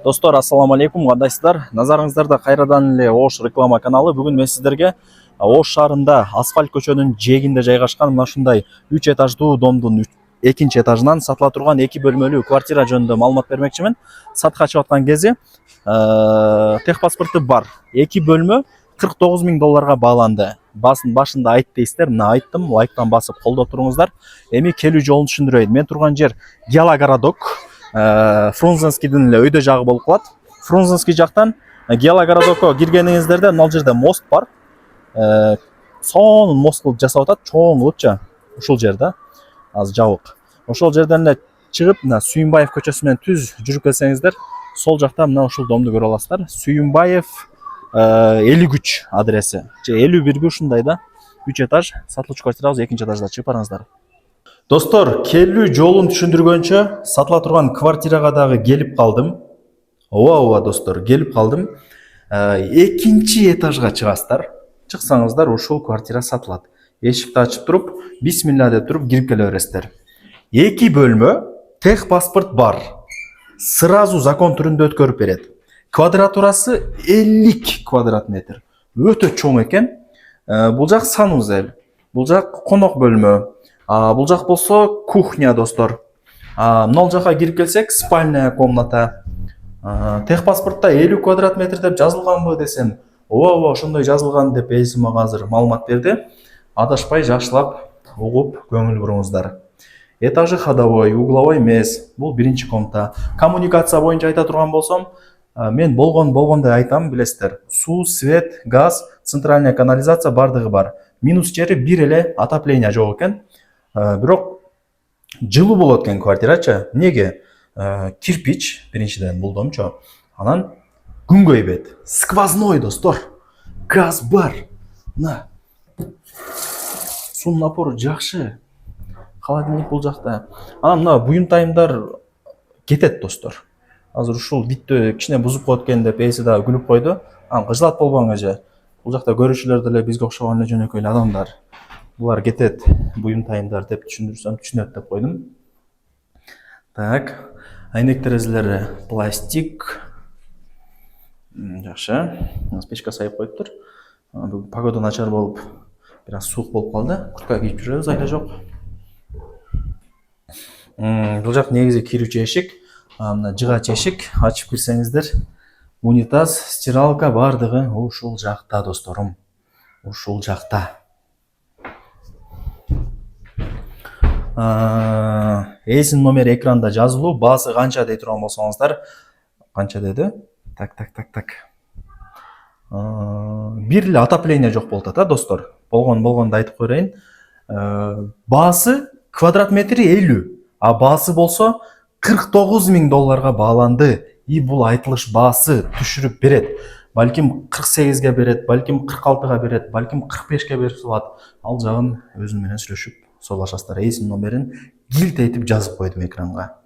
Достор, ассаламу алейкум, кандайсыздар? Назарыңыздарда кайрадан эле Ош реклама каналы. Бүгүн мен сиздерге Ош шаарында асфальт көчөнүн жээгинде жайгашкан мына ушундай 3 этаждуу домдун 2 этажынан сатыла турган 2 бөлмөлүү квартира жөнүндө маалымат бермекчимин. Сатка чыгып аткан кези техпаспорту бар 2 бөлмө $49,000 бааланды. Башында айт дейсиздер, мына айттым, лайктан басып колдоп туруңуздар. Эми келүү жолун түшүндүрөйүн. Мен турган жер Геологородок, Фрунзенскийдин эле өйдө жагы болуп калат. Фрунзенский жактан Геологородокко киргениңиздерде мына жерде мост бар. Сонун мост кылып жасап атат, чоң кылыпчы. Ушул жерде азыр жабык. Ошол жерден эле чыгып, мына Сүйүнбаев көчөсү менен түз жүрүп келсеңиздер, сол жакта мына ушул домду көрө аласыздар. Сүйүнбаев 53 адреси. Же 51 ушундай да. 3 этаж сатылчу квартирабыз 2 этажда, чыгып барыңыздар. Достор, келүү жолун түшүндүргөнчө сатыла турган квартирага дагы келип калдым. Ооба достор, келип калдым. 2 этажга чыгасыздар. Чыксаңыздар ушул квартира сатылат. Эшикти ачып туруп, бисмилла деп туруп кирип келе бересиздер. 2 бөлмө, техпаспорт бар. Сразу закон түрүндө өткөрүп берет. Квадратурасы 50 квадрат метр. Өтө чоң экен. Бул жак санузел, бул жак конок бөлмө. Бул жак болсо кухня, достор. Мына жака кирип келсек, спальная комната. Техпаспортто 50 квадрат метр деп жазылганбы десем, ооба, ошондой жазылган деп эси мага азыр маалымат берди. Адашпай жакшылап угуп көңүл буруңуздар. Этажы ходовой, угловой эмес. Бул биринчи комната. Коммуникация боюнча айта турган болсом, мен болгондой айтам, билесиздер. Суу, свет, газ, центральная канализация бардыгы бар. Минус жери бир эле отопление жок экен. Бирок жылуу болот экен квартирачы. Неге? Кирпич биринчиден бул домчу. Анан күн көйбөйт. Сквозной, достор. Газ бар. Мына. Суунун напору жакшы. Холодильник бул жакта. Анан мына буюнтайымдар кетет, достор. Азыр ушул биттөө кичине бузуп коет экен деп эси да күлүп койду. Кыжылат болбоңуз же. Бул жакта көрүүчүлөр деле бизге окшогон эле жөнөкөй эле адамдар. Булар кетет, буюнтайымдар деп түшүндүрсөм түшүнөт деп койдум. Так, айнек терезелери пластик. Жакшы. Печка сайып коюптур. Бүгүн погода начар болуп, бир аз суук болуп калды. Куртка кийип жүрөбүз, айла жок. Бул жак негизи кирүүчү эшик. Мына жыгач эшик, ачып кирсеңиздер, унитаз, стиралка бардыгы ушул жакта, досторум. Ушул жакта. Эсин номер экранда жазылуу, баасы канча дей турган болсоңуздар, канча деди? Так. Бир эле отопление жок болуп атат, достор. Болгондо айтып коеюн. Баасы квадрат метри 50, баасы болсо $49,000 бааланды. Бул айтылыш баасы түшүрүп берет. Балким 48-ге берет, балким 46-га берет, балким 45-ге берип салат. Ал жагын өзүм менен сүйлөшүп сорлашасыздар. Эсин номерин килт этип жазып койдум экранга.